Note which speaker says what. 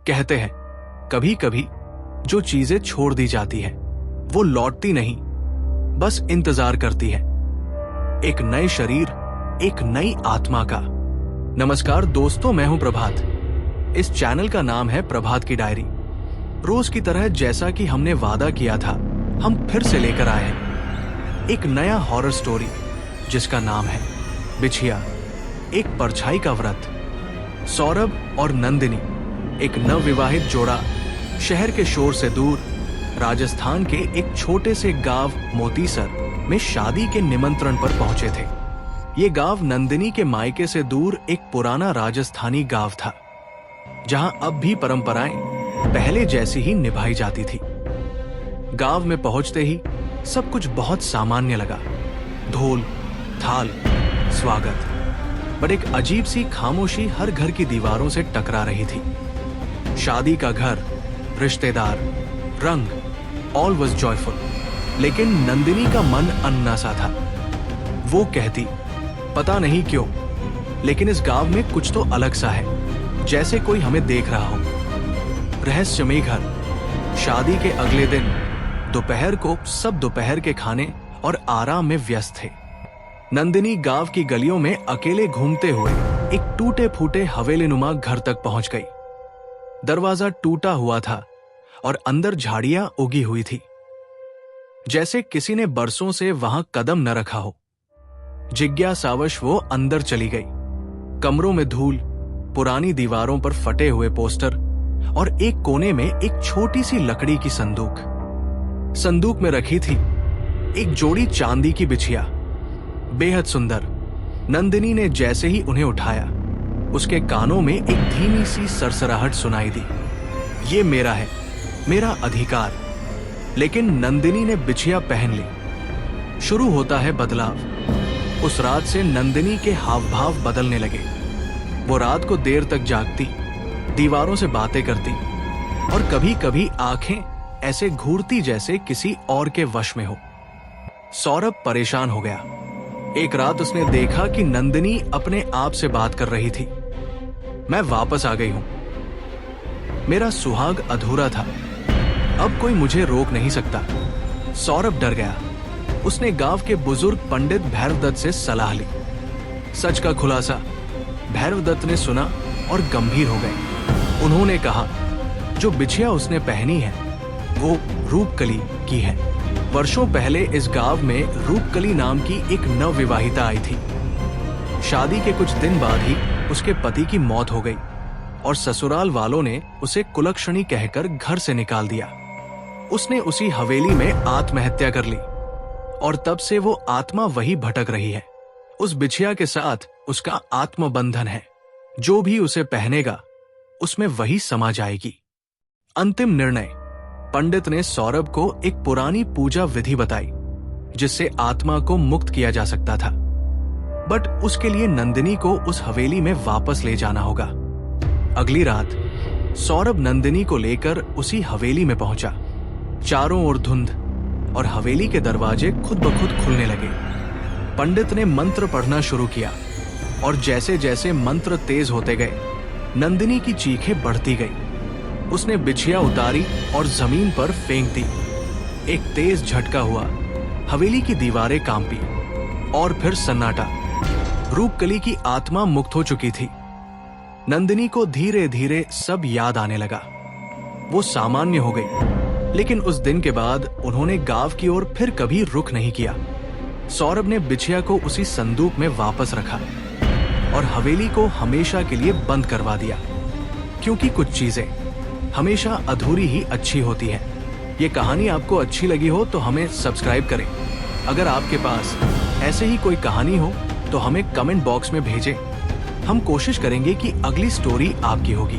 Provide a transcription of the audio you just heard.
Speaker 1: कहते हैं कभी कभी जो चीजें छोड़ दी जाती है वो लौटती नहीं, बस इंतजार करती है एक नए शरीर, एक नई आत्मा का। नमस्कार दोस्तों, मैं हूं प्रभात। इस चैनल का नाम है प्रभात की डायरी। रोज की तरह जैसा कि हमने वादा किया था, हम फिर से लेकर आए हैं एक नया हॉरर स्टोरी जिसका नाम है बिछिया, एक परछाई का व्रत। सौरभ और नंदिनी, एक नवविवाहित जोड़ा, शहर के शोर से दूर राजस्थान के एक छोटे से गांव मोतीसर में शादी के निमंत्रण पर पहुंचे थे। ये गांव नंदिनी के मायके से दूर एक पुराना राजस्थानी गांव था, जहां अब भी परंपराएं पहले जैसी ही निभाई जाती थी। गांव में पहुंचते ही सब कुछ बहुत सामान्य लगा। ढोल, थाल, स्वागत, पर एक अजीब सी खामोशी हर घर की दीवारों से टकरा रही थी। शादी का घर, रिश्तेदार, रंग, ऑल वॉज जॉयफुल, लेकिन नंदिनी का मन अन्ना सा था। वो कहती, पता नहीं क्यों, लेकिन इस गांव में कुछ तो अलग सा है, जैसे कोई हमें देख रहा हो। रहस्यमय घर। शादी के अगले दिन दोपहर को सब दोपहर के खाने और आराम में व्यस्त थे। नंदिनी गांव की गलियों में अकेले घूमते हुए एक टूटे फूटे हवेलीनुमा घर तक पहुंच गई। दरवाजा टूटा हुआ था और अंदर झाड़ियां उगी हुई थी, जैसे किसी ने बरसों से वहां कदम न रखा हो। जिज्ञासावश वो अंदर चली गई। कमरों में धूल, पुरानी दीवारों पर फटे हुए पोस्टर और एक कोने में एक छोटी सी लकड़ी की संदूक में रखी थी एक जोड़ी चांदी की बिछिया, बेहद सुंदर। नंदिनी ने जैसे ही उन्हें उठाया, उसके कानों में एक धीमी सी सरसराहट सुनाई दी। ये मेरा है, मेरा अधिकार। लेकिन नंदिनी ने बिछिया पहन ली। शुरू होता है बदलाव। उस रात से नंदिनी के हाव भाव बदलने लगे। वो रात को देर तक जागती, दीवारों से बातें करती और कभी कभी आंखें ऐसे घूरती जैसे किसी और के वश में हो। सौरभ परेशान हो गया। एक रात उसने देखा कि नंदिनी अपने आप से बात कर रही थी। मैं वापस आ गई हूं। मेरा सुहाग अधूरा था, अब कोई मुझे रोक नहीं सकता। सौरभ डर गया। उसने गांव के बुजुर्ग पंडित भैरवदत्त से सलाह ली। सच का खुलासा भैरवदत्त ने सुना और गंभीर हो गए। उन्होंने कहा, जो बिछिया उसने पहनी है वो रूपकली की है। वर्षों पहले इस गांव में रूपकली नाम की एक नवविवाहिता आई थी। शादी के कुछ दिन बाद ही उसके पति की मौत हो गई और ससुराल वालों ने उसे कुलक्षणी कहकर घर से निकाल दिया। उसने उसी हवेली में आत्महत्या कर ली और तब से वो आत्मा वही भटक रही है। उस बिछिया के साथ उसका आत्मबंधन है। जो भी उसे पहनेगा उसमें वही समा जाएगी। अंतिम निर्णय। पंडित ने सौरभ को एक पुरानी पूजा विधि बताई जिससे आत्मा को मुक्त किया जा सकता था, बट उसके लिए नंदिनी को उस हवेली में वापस ले जाना होगा। अगली रात सौरभ नंदिनी को लेकर उसी हवेली में पहुंचा। चारों ओर धुंध और हवेली के दरवाजे खुद ब खुद खुलने लगे। पंडित ने मंत्र पढ़ना शुरू किया और जैसे जैसे मंत्र तेज होते गए, नंदिनी की चीखें बढ़ती गई। उसने बिछिया उतारी और जमीन पर फेंक दी। एक तेज झटका हुआ, हवेली की दीवारें कांपी और फिर सन्नाटा। रूपकली की आत्मा मुक्त हो चुकी थी। नंदिनी को धीरे धीरे सब याद आने लगा। वो सामान्य हो गई, लेकिन उस दिन के बाद उन्होंने गांव की ओर फिर कभी रुख नहीं किया। सौरभ ने बिछिया को उसी संदूक में वापस रखा और हवेली को हमेशा के लिए बंद करवा दिया, क्योंकि कुछ चीजें हमेशा अधूरी ही अच्छी होती है। ये कहानी आपको अच्छी लगी हो तो हमें सब्सक्राइब करें। अगर आपके पास ऐसे ही कोई कहानी हो तो हमें कमेंट बॉक्स में भेजें। हम कोशिश करेंगे कि अगली स्टोरी आपकी होगी।